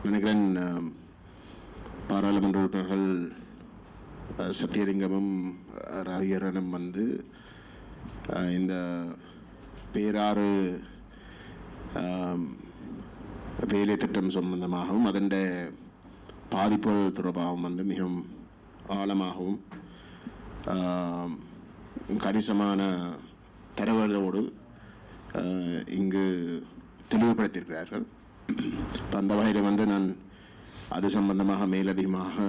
நினைக்கிறேன் பாராளுமன்ற உறுப்பினர்கள் சத்தியலிங்கமும் ரவிகரனும் வந்து இந்த பேராறு வேலை திட்டம் சம்பந்தமாகவும் அதன் பாதிப்புகள் தொடர்பாகவும் வந்து மிகவும் ஆழமாகவும் கணிசமான தரவுகளோடு இங்கு தெளிவுபடுத்தியிருக்கிறார்கள். இப்போ அந்த வகையில் வந்து நான் அது சம்பந்தமாக மேலதிகமாக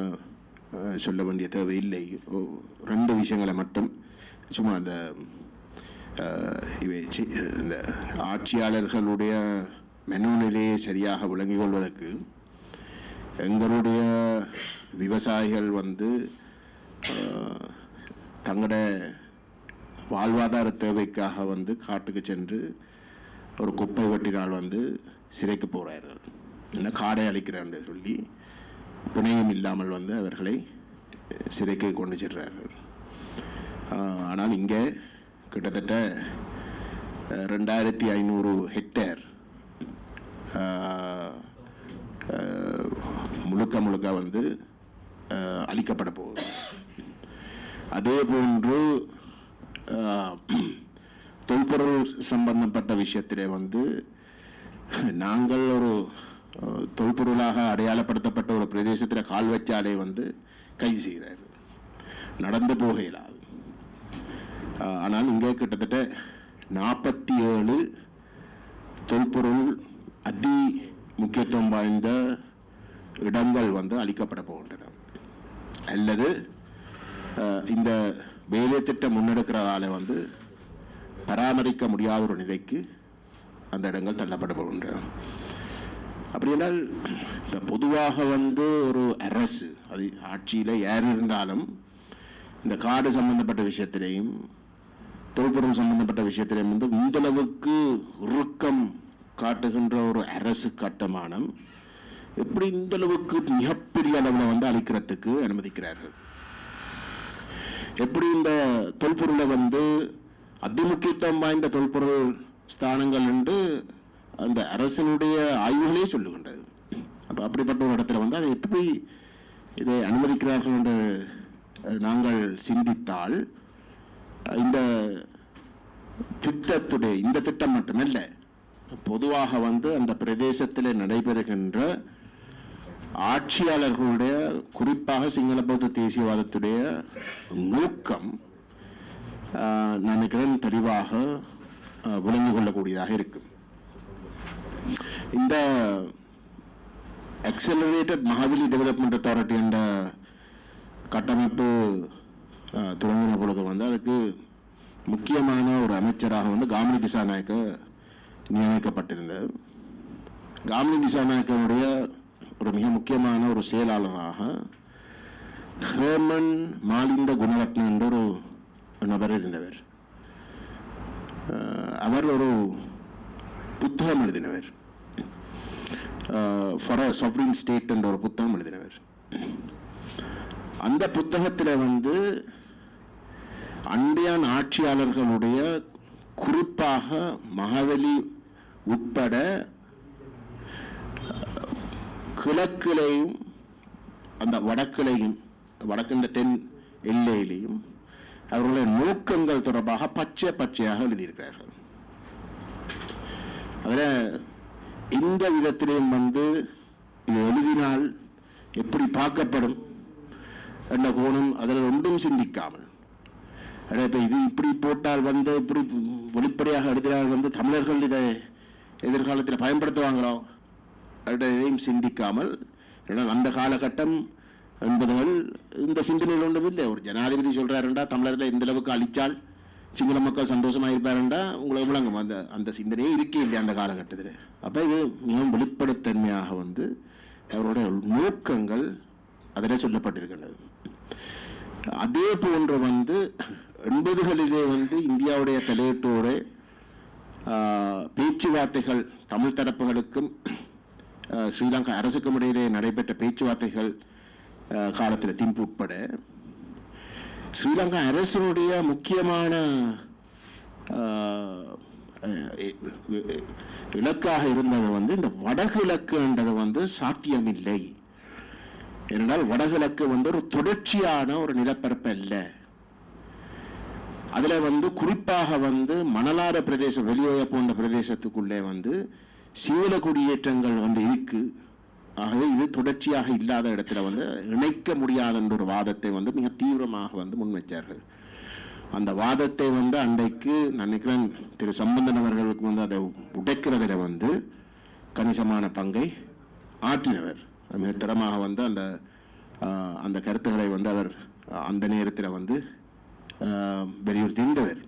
சொல்ல வேண்டிய தேவையில்லை. 2 விஷயங்களை மட்டும் சும்மா அந்த இந்த ஆட்சியாளர்களுடைய மனோநிலையை சரியாக விளங்கிக் கொள்வதற்கு எங்களுடைய விவசாயிகள் வந்து தங்களோட வாழ்வாதார தேவைக்காக வந்து காட்டுக்கு சென்று ஒரு குப்பை வெட்டினால் வந்து சிறைக்கு போகிறார்கள். என்ன காடை அழிக்கிறான்னு சொல்லி பிணையம் இல்லாமல் வந்து அவர்களை சிறைக்கு கொண்டு செல்கிறார்கள். ஆனால் இங்கே கிட்டத்தட்ட 2500 ஹெக்டேர் முழுக்க வந்து அழிக்கப்பட போகுது. அதே போன்று தொல்பொருள் சம்பந்தப்பட்ட விஷயத்திலே வந்து நாங்கள் ஒரு தொல்பொருளாக அடையாளப்படுத்தப்பட்ட ஒரு பிரதேசத்தில் கால் வச்சாலே வந்து கைது செய்கிறார்கள், நடந்து போக இயலாது. ஆனால் இங்கே கிட்டத்தட்ட 47 தொல்பொருள் அதி முக்கியத்துவம் வாய்ந்த இடங்கள் வந்து அளிக்கப்பட போகின்றன. அல்லது இந்த வேலை திட்டம் முன்னெடுக்கிறதால வந்து பராமரிக்க முடியாத ஒரு நிலைக்கு அந்த இடங்கள் தள்ளப்பட போகின்றன. அப்படி என்றால் இப்போ பொதுவாக வந்து ஒரு அரசு அது ஆட்சியில் யார் இருந்தாலும் இந்த காடு சம்பந்தப்பட்ட விஷயத்திலையும் தொல்பொருள் சம்பந்தப்பட்ட விஷயத்திலையும் வந்து இந்தளவுக்கு இறுக்கம் காட்டுகின்ற ஒரு அரசு கட்டுமானம் எப்படி இந்தளவுக்கு மிகப்பெரிய அளவில் வந்து அளிக்கிறதுக்கு அனுமதிக்கிறார்கள்? எப்படி இந்த தொல்பொருளை வந்து அதிமுக்கியத்துவம் வாய்ந்த தொல்பொருள் ஸ்தானங்கள் என்று அந்த அரசினுடைய ஆய்வுகளே சொல்லுகின்றது. அப்போ அப்படிப்பட்ட ஒரு இடத்துல வந்து அதை எப்படி இதை அனுமதிக்கிறார்கள் என்று நாங்கள் சிந்தித்தால் இந்த திட்டம் மட்டுமல்ல, பொதுவாக வந்து அந்த பிரதேசத்தில் நடைபெறுகின்ற ஆட்சியாளர்களுடைய குறிப்பாக சிங்கள பௌத்த தேசியவாதத்துடைய நோக்கம் நினைக்கிறேன் தெளிவாக விளங்கிக் கொள்ளக்கூடியதாக இருக்கும். இந்த அக்சலரேட்டட் மகாவலி டெவலப்மெண்ட் அத்தாரிட்டி என்ற கட்டமைப்பு தொடங்கின பொழுது வந்து அதுக்கு முக்கியமான ஒரு அமைச்சராக வந்து காமினி திசாநாயக்க நியமிக்கப்பட்டிருந்தார். காமினி திசாநாயக்கனுடைய ஒரு மிக முக்கியமான ஒரு செயலாளராக ஹேமன் மாலிந்த குணரத்ன என்ற ஒரு நபர் இருந்தவர். அவர் ஒரு புத்தகம் எழுதினவர், ஃபார் அ சாவரின் ஸ்டேட் என்ற ஒரு புத்தகம் எழுதினவர். அந்த புத்தகத்தில் வந்து அண்டியான் ஆட்சியாளர்களுடைய குறிப்பாக மகாவலி உட்பட கிழக்கிலையும் அந்த வடக்கின்ற தென் எல்லையிலையும் அவர்களுடைய நோக்கங்கள் தொடர்பாக பச்சையாக எழுதியிருக்கிறார்கள். அதில் இந்த விதத்திலையும் வந்து இது எழுதினால் எப்படி பார்க்கப்படும் என்ற கோணம் அதில் ஒன்றும் சிந்திக்காமல், இப்போ இது இப்படி போட்டால் வந்து இப்படி வெளிப்படையாக எழுதினால் வந்து தமிழர்கள் இதை எதிர்காலத்தில் பயன்படுத்துவாங்களோ இதையும் சிந்திக்காமல், அந்த காலகட்டம் 80கள் இந்த சிந்தனையில் ஒன்றும் இல்லை. ஒரு ஜனாதிபதி சொல்கிறாருண்டா தமிழர்கள் இந்த அளவுக்கு அழிச்சால் சிங்கள மக்கள் சந்தோஷமாக இருப்பாருண்டா உங்களுக்கு விளங்கும். அந்த சிந்தனையே இருக்கே இல்லை அந்த காலகட்டத்தில். அப்போ இது மிகவும் வெளிப்படைத்தன்மையாக வந்து அவருடைய நோக்கங்கள் அதில் சொல்லப்பட்டிருக்கின்றது. அதே போன்று வந்து 80களிலே வந்து இந்தியாவுடைய தலையீட்டோடு பேச்சுவார்த்தைகள் தமிழ் தரப்புகளுக்கும் ஸ்ரீலங்கா அரசுக்கும் இடையிலே நடைபெற்ற பேச்சுவார்த்தைகள் காலத்தில் திம்பு உட்பட ஸ்ரீலங்கா அரசினுடைய முக்கியமான இலக்காக இருந்தது வந்து இந்த வடகிழக்குன்றது வந்து சாத்தியமில்லை. ஏனென்றால் வடகிழக்கு வந்து ஒரு தொடர்ச்சியான ஒரு நிலப்பரப்பு அல்ல. அதில் வந்து குறிப்பாக வந்து மணலாறு பிரதேசம், வெளியோய போன்ற பிரதேசத்துக்குள்ளே வந்து சிங்கள குடியேற்றங்கள் வந்து இருக்கு. ஆகவே இது தொடர்ச்சியாக இல்லாத இடத்துல வந்து இணைக்க முடியாத என்ற ஒரு வாதத்தை வந்து மிக தீவிரமாக வந்து முன்வைச்சார்கள். அந்த வாதத்தை வந்து அன்றைக்கு நான் நினைக்கிறேன் திரு சம்பந்தன் அவர்களுக்கு வந்து அதை உடைக்கிறதுல வந்து கணிசமான பங்கை ஆற்றினவர். மிக திறமாக வந்து அந்த கருத்துக்களை வந்து அவர் அந்த நேரத்தில் வந்து வலியுறுத்தின்றவர்.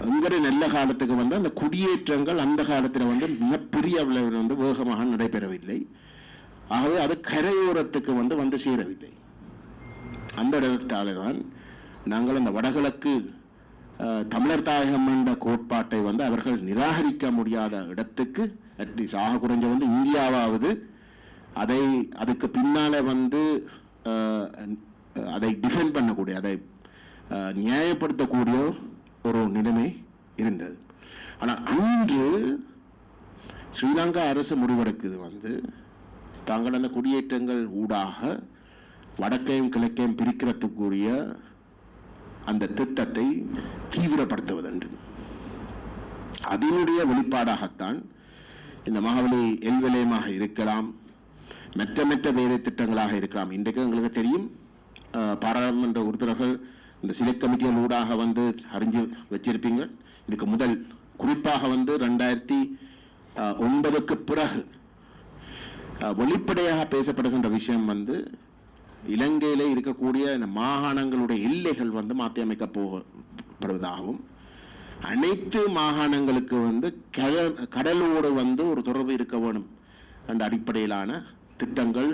எங்களுடைய நல்ல காலத்துக்கு வந்து அந்த குடியேற்றங்கள் அந்த காலத்தில் வந்து மிகப்பெரிய அளவில் வந்து வேகமாக நடைபெறவில்லை. ஆகவே அது கரையோரத்துக்கு வந்து சேரவில்லை. அந்த இடத்தாலே தான் நாங்கள் அந்த வடகிழக்கு தமிழர் தாயகம் என்ற கோட்பாட்டை வந்து அவர்கள் நிராகரிக்க முடியாத இடத்துக்கு அட்லீஸ்ட் ஆக குறைஞ்ச வந்து இந்தியாவாவது அதுக்கு பின்னால வந்து அதை டிஃபெண்ட் பண்ணக்கூடிய, அதை நியாயப்படுத்தக்கூடிய ஒரு நிலைமை இருந்தது. ஆனால் அன்று ஸ்ரீலங்கா அரசு முடிவெடுக்குது வந்து தாங்கள் அந்த குடியேற்றங்கள் ஊடாக வடக்கையும் கிழக்கையும் பிரிக்கிறதுக்குரிய அந்த திட்டத்தை தீவிரப்படுத்துவதென்று. அதனுடைய வெளிப்பாடாகத்தான் இந்த மகாவலி எல்வலயமாக இருக்கலாம், மற்ற வேறு திட்டங்களாக இருக்கலாம். இன்றைக்கு எங்களுக்கு தெரியும், பாராளுமன்ற உறுப்பினர்கள் இந்த சிலை கமிட்டிகள் ஊடாக வந்து அறிஞ்சு வச்சிருப்பீங்க. இதுக்கு முதல் குறிப்பாக வந்து 2009க்கு பிறகு வெளிப்படையாக பேசப்படுகின்ற விஷயம் வந்து இலங்கையிலே இருக்கக்கூடிய இந்த மாகாணங்களுடைய எல்லைகள் வந்து மாற்றி அமைக்கப்படுவதாகவும், அனைத்து மாகாணங்களுக்கு வந்து கடலோடு வந்து ஒரு தொடர்பு இருக்க வேணும் என்ற அடிப்படையிலான திட்டங்கள்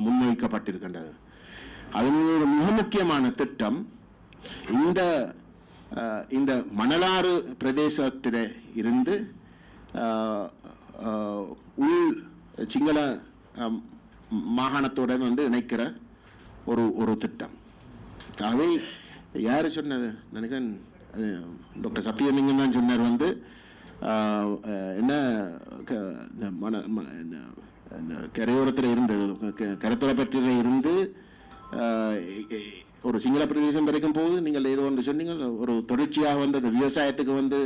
முன்வைக்கப்பட்டிருக்கின்றது. அதனுடைய ஒரு மிக முக்கியமான திட்டம் இந்த மணலாறு பிரதேசத்தில் இருந்து உள் சிங்கள மாகாணத்துடன் வந்து இணைக்கிற ஒரு திட்டம். ஆகவே யார் சொன்னது நினைக்கிறேன், டாக்டர் சத்தியலிங்கம் தான் சொன்னார் வந்து என்ன கரையோரத்தில் இருந்து கரைத்துறைப்பற்றில இருந்து ஒரு சிங்கள பிரதேசம் வரைக்கும் போது நீங்கள் ஏதோ ஒன்று சொன்னீங்கள், ஒரு தொடர்ச்சியாக வந்து அந்த விவசாயத்துக்கு வந்து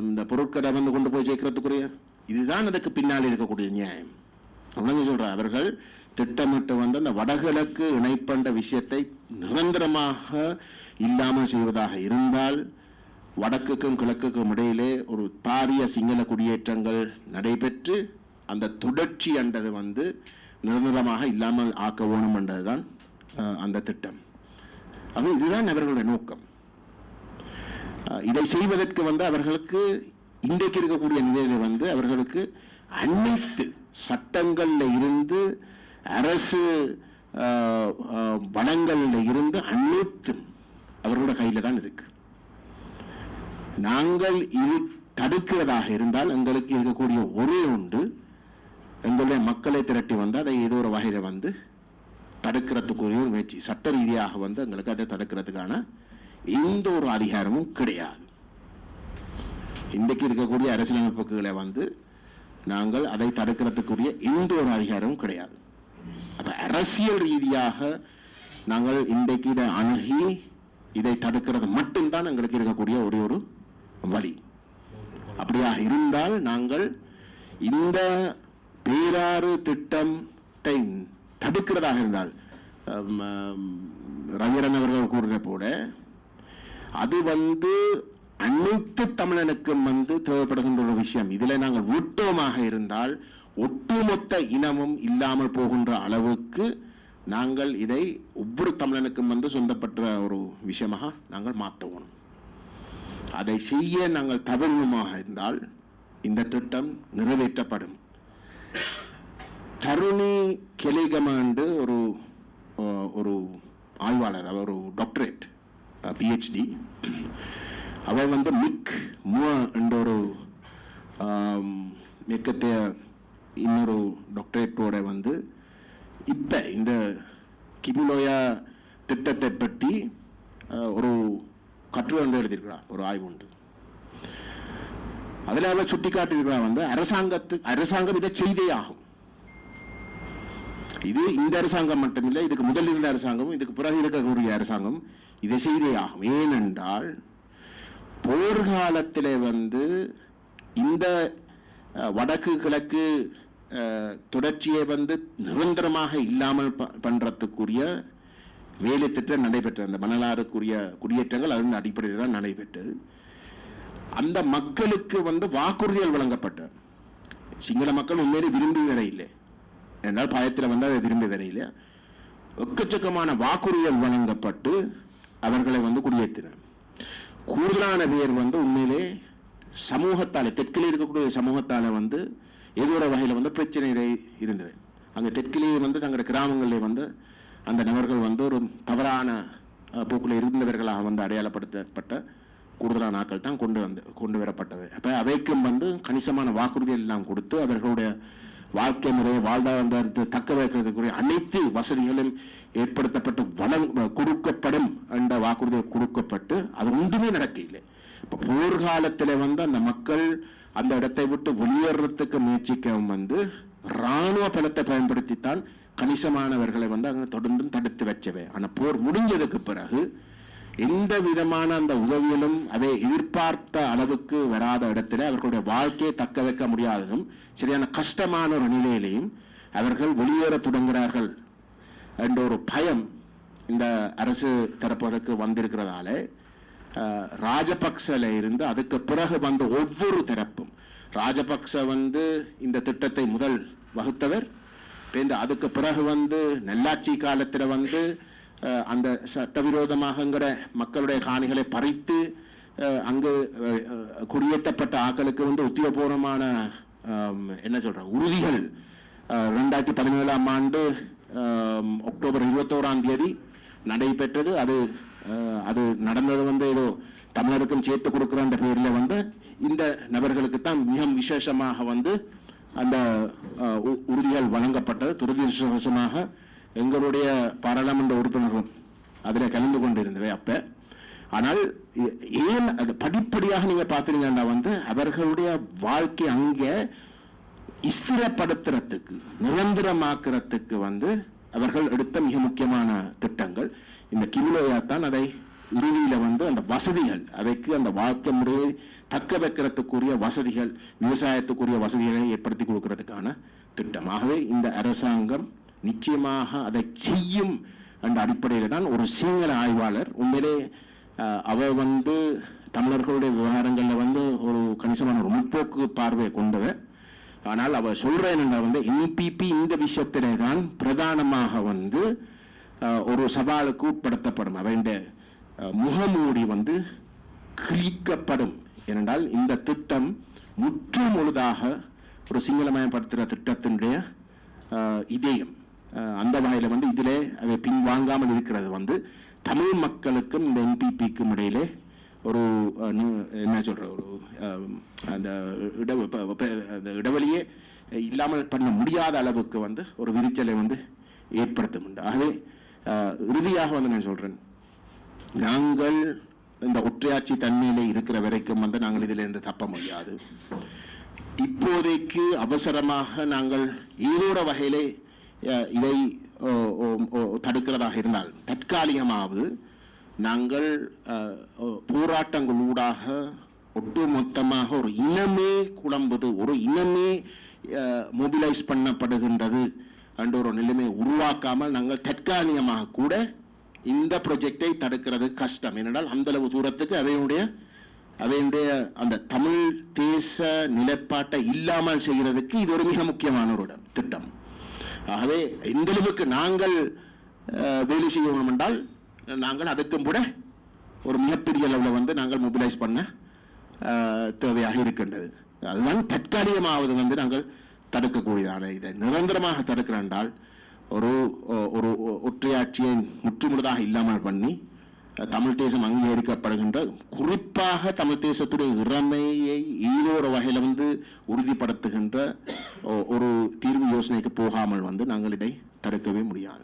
இந்த பொருட்களை வந்து கொண்டு போய் சேர்க்கறதுக்குரிய இதுதான் அதுக்கு பின்னால் இருக்கக்கூடிய நியாயம். அப்படின்னு சொல்கிறேன். அவர்கள் திட்டமிட்டு வந்து அந்த வடகிழக்கு இணைப்பண்ட விஷயத்தை நிரந்தரமாக இல்லாமல் செய்வதாக இருந்தால் வடக்குக்கும் கிழக்குக்கும் இடையிலே ஒரு பாரிய சிங்கள குடியேற்றங்கள் நடைபெற்று அந்த தொடர்ச்சி என்றது வந்து நிரந்தரமாக இல்லாமல் ஆக்க வேணும் என்றதுதான் அந்த திட்டம். அது இதுதான் அவர்களுடைய நோக்கம். இதை செய்வதற்கு வந்து அவர்களுக்கு இன்றைக்கு இருக்கக்கூடிய நிலையில வந்து அவர்களுக்கு அனைத்து சட்டங்கள்ல இருந்து அரசு வளங்கள்ல இருந்து அனைத்தும் அவர்களோட கையில தான் இருக்கு. நாங்கள் இது தடுக்கிறதாக இருந்தால் எங்களுக்கு இருக்கக்கூடிய ஒரே உண்டு, எங்களுடைய மக்களை திரட்டி வந்து அதை ஏதோ ஒரு வகையில வந்து தடுக்கிறதுக்குரிய ஒரு முயற்சி. சட்ட ரீதியாக வந்து எங்களுக்கு அதை தடுக்கிறதுக்கான எந்த ஒரு அதிகாரமும் கிடையாது. இன்றைக்கு இருக்கக்கூடிய அரசியலமைப்புகளை வந்து நாங்கள் அதை தடுக்கிறதுக்குரிய எந்த ஒரு அதிகாரமும் கிடையாது. அப்ப அரசியல் ரீதியாக நாங்கள் இன்றைக்கு இதை அணுகி இதை தடுக்கிறது மட்டும்தான் எங்களுக்கு இருக்கக்கூடிய ஒரே ஒரு வழி. அப்படியாக இருந்தால் நாங்கள் இந்த பேராறு திட்டத்தை தடுக்கிறதாக இருந்தால் ரவிரன் அவர்கள் கூறுகிற போல அது வந்து அனைத்து தமிழனுக்கும் வந்து தேவைப்படுகின்ற ஒரு விஷயம். இதில் நாங்கள் விட்டோமாக இருந்தால் ஒட்டுமொத்த இனமும் இல்லாமல் போகின்ற அளவுக்கு நாங்கள் இதை ஒவ்வொரு தமிழனுக்கும் வந்து சொந்தப்பட்ட ஒரு விஷயமாக நாங்கள் மாற்றணும். அதை செய்ய நாங்கள் தவறுமாக இருந்தால் இந்த திட்டம் நிறைவேற்றப்படும். தருணி கெலிகமாண்டு ஒரு ஆய்வாளர், அவர் ஒரு டாக்டரேட் PhD, அவர் வந்து மிக் முவ என்ற ஒரு மேற்கத்திய இன்னொரு டாக்டரேட்டோட வந்து இப்போ இந்த கிமிலோயா திட்டத்தை பற்றி ஒரு கட்டுரை ஒன்று எழுதியிருக்கிறார், ஒரு ஆய்வு உண்டு. அதில் அவர் சுட்டிக்காட்டியிருக்கிறார் வந்து அரசாங்கம் இதை செய்தே ஆகும். இது இந்த அரசாங்கம் மட்டுமில்லை, இதுக்கு முதல் இருந்த அரசாங்கம், இதுக்கு பிறகு இருக்கக்கூடிய அரசாங்கம் இதை செய்தே ஆகும். ஏனென்றால் போர்க்காலத்தில் வந்து இந்த வடக்கு கிழக்கு தொடர்ச்சியை வந்து நிரந்தரமாக இல்லாமல் பண்றதுக்குரிய வேலை திட்டம் நடைபெற்றது. அந்த மணலாறுக்குரிய குடியேற்றங்கள் அதன் அடிப்படையில் தான் நடைபெற்றது. அந்த மக்களுக்கு வந்து வாக்குறுதிகள் வழங்கப்பட்ட சிங்கள மக்கள் உண்மையிலே விரும்பி வர இல்லை என்றால் பயத்தில் வந்து அதை விரும்பி வர இல்லை. எக்கச்சக்கமான வாக்குறுதிகள் வழங்கப்பட்டு அவர்களை வந்து குடியேற்றினர். கூடுதலான பேர் வந்து உண்மையிலே சமூகத்தால் தெற்கிலே இருக்கக்கூடிய சமூகத்தால் வந்து ஏதோ ஒரு வகையில் வந்து பிரச்சனை இருந்தது. அங்கே தெற்கிலே வந்து தங்களுடைய கிராமங்களிலே வந்து அந்த நபர்கள் வந்து ஒரு தவறான போக்கில் இருந்தவர்களாக வந்து அடையாளப்படுத்தப்பட்ட கூடுதலான ஆட்கள் தான் கொண்டு வரப்பட்டது. அப்போ அவைக்கும் வந்து கணிசமான வாக்குறுதிகள் எல்லாம் கொடுத்து அவர்களுடைய வாழ்க்கை முறையை வாழ்வாதாரத்தை தக்க வைக்கிறதுக்குரிய அனைத்து வசதிகளும் ஏற்படுத்தப்பட்டு கொடுக்கப்படும் என்ற வாக்குறுதிகள் கொடுக்கப்பட்டு அது ஒன்றுமே நடக்கவில்லை. இப்போ போர்க்காலத்தில் வந்து அந்த மக்கள் அந்த இடத்தை விட்டு வெளியேறதுக்கு முயற்சிக்கவும் வந்து இராணுவ பலத்தை பயன்படுத்தித்தான் கணிசமானவர்களை வந்து அங்கே தொடர்ந்தும் தடுத்து வச்சவை. ஆனால் போர் முடிஞ்சதுக்கு பிறகு எந்த விதமான அந்த உதவியிலும் அதை எதிர்பார்த்த அளவுக்கு வராத இடத்துல அவர்களுடைய வாழ்க்கையை தக்க வைக்க முடியாததும் சரியான கஷ்டமான ஒரு நிலையிலையும் அவர்கள் வெளியேற தொடங்குகிறார்கள் என்ற ஒரு பயம் இந்த அரசு தரப்புகளுக்கு வந்திருக்கிறதால ராஜபக்சல இருந்து அதுக்கு பிறகு வந்த ஒவ்வொரு தரப்பும், ராஜபக்ச வந்து இந்த திட்டத்தை முதல் வகுத்தவர், அதுக்கு பிறகு வந்து நல்லாட்சி காலத்தில் வந்து அந்த சட்டவிரோதமாகங்கிற மக்களுடைய காணிகளை பறித்து அங்கு குடியேற்றப்பட்ட ஆக்களுக்கு வந்து உத்தியோகபூர்வமான என்ன சொல்ற உறுதிகள் 2017ஆம் ஆண்டு அக்டோபர் 21 நடைபெற்றது. அது நடந்தது வந்து ஏதோ தமிழருக்கும் சேர்த்து கொடுக்குற பேரில் வந்து இந்த நபர்களுக்கு தான் மிக விசேஷமாக வந்து அந்த உறுதிகள் வழங்கப்பட்டது. துரதிருஷ்டவசமாக எங்களுடைய பாராளுமன்ற உறுப்பினர்களும் அதில் கலந்து கொண்டிருந்தவை அப்ப. ஆனால் ஏன் அது படிப்படியாக நீங்க பார்த்தீங்கன்னா வந்து அவர்களுடைய வாழ்க்கை அங்கே ஸ்திரப்படுத்துறதுக்கு நிரந்தரமாக்குறதுக்கு வந்து அவர்கள் எடுத்த மிக முக்கியமான திட்டங்கள் இந்த கிமிலோயா தான். அதை இறுதியில வந்து அந்த வசதிகள் அவைக்கு அந்த வாழ்க்கை முறையை தக்க வைக்கிறதுக்குரிய வசதிகள், விவசாயத்துக்குரிய வசதிகளை ஏற்படுத்தி கொடுக்கறதுக்கான திட்டமாகவே இந்த அரசாங்கம் நிச்சயமாக அதை செய்யும் என்ற அடிப்படையில் தான் ஒரு சிங்கள ஆய்வாளர் உண்மையிலே அவர் வந்து தமிழர்களுடைய விவகாரங்களில் வந்து ஒரு கணிசமான ஒரு முற்போக்கு பார்வையை கொண்டவர். ஆனால் அவர் சொல்றேன் வந்து என்பிபி இந்த விஷயத்திலே தான் பிரதானமாக வந்து ஒரு சவாலுக்கு உட்படுத்தப்படும். அவனுடைய முகமூடி வந்து கிழிக்கப்படும். ஏனென்றால் இந்த திட்டம் முற்று முழுதாக ஒரு சிங்களமயப்படுத்துகிற திட்டத்தினுடைய இதயம். அந்த வகையில் வந்து இதிலே அவை பின்வாங்காமல் இருக்கிறது வந்து தமிழ் மக்களுக்கும் இந்த என்பிபிக்கும் இடையிலே ஒரு என்ன சொல்ற ஒரு அந்த இடைவெளியே இல்லாமல் பண்ண முடியாத அளவுக்கு வந்து ஒரு விரிச்சலை வந்து ஏற்படுத்தும். ஆகவே இறுதியாக வந்து நான் சொல்றேன், நாங்கள் இந்த ஒற்றையாட்சி தன்மையிலே இருக்கிற வரைக்கும் வந்து நாங்கள் இதில் இருந்து தப்ப முடியாது. இப்போதைக்கு அவசரமாக நாங்கள் ஏதோ ஒரு வகையிலே இதை தடுக்கிறதாக இருந்தால் தற்காலிகமாவது நாங்கள் போராட்டங்களூடாக ஒட்டுமொத்தமாக ஒரு இனமே குழம்புது, ஒரு இனமே மொபிலைஸ் பண்ணப்படுகின்றது என்ற ஒரு நிலைமை உருவாக்காமல் நாங்கள் தற்காலிகமாக கூட இந்த ப்ரொஜெக்டை தடுக்கிறது கஷ்டம். ஏனென்றால் அந்த அளவு தூரத்துக்கு அவையுடைய அந்த தமிழ் தேச நிலைப்பாட்டை இல்லாமல் செய்கிறதுக்கு இது ஒரு மிக முக்கியமான ஒரு திட்டம். ஆகவே இந்த அளவுக்கு நாங்கள் வேலை செய்யணும் என்றால் நாங்கள் அதுக்கும் கூட ஒரு மிகப்பெரிய அளவில் வந்து நாங்கள் மொபிலைஸ் பண்ண தேவையாக இருக்கின்றது. அதுதான் தற்காலிகமாவது வந்து நாங்கள் தடுக்கக்கூடியதான. இதை நிரந்தரமாக தடுக்கிற என்றால் ஒரு ஒரு ஒற்றையாட்சியை முற்றுமுழுதாக இல்லாமல் பண்ணி தமிழ் தேசம் அங்கீகரிக்கப்படுகின்ற குறிப்பாக தமிழ் தேசத்துடைய இறமையை ஏதோ ஒரு வகையில் வந்து உறுதிப்படுத்துகின்ற ஒரு தீர்வு யோசனைக்கு போகாமல் வந்து நாங்கள் இதை தடுக்கவே முடியாது.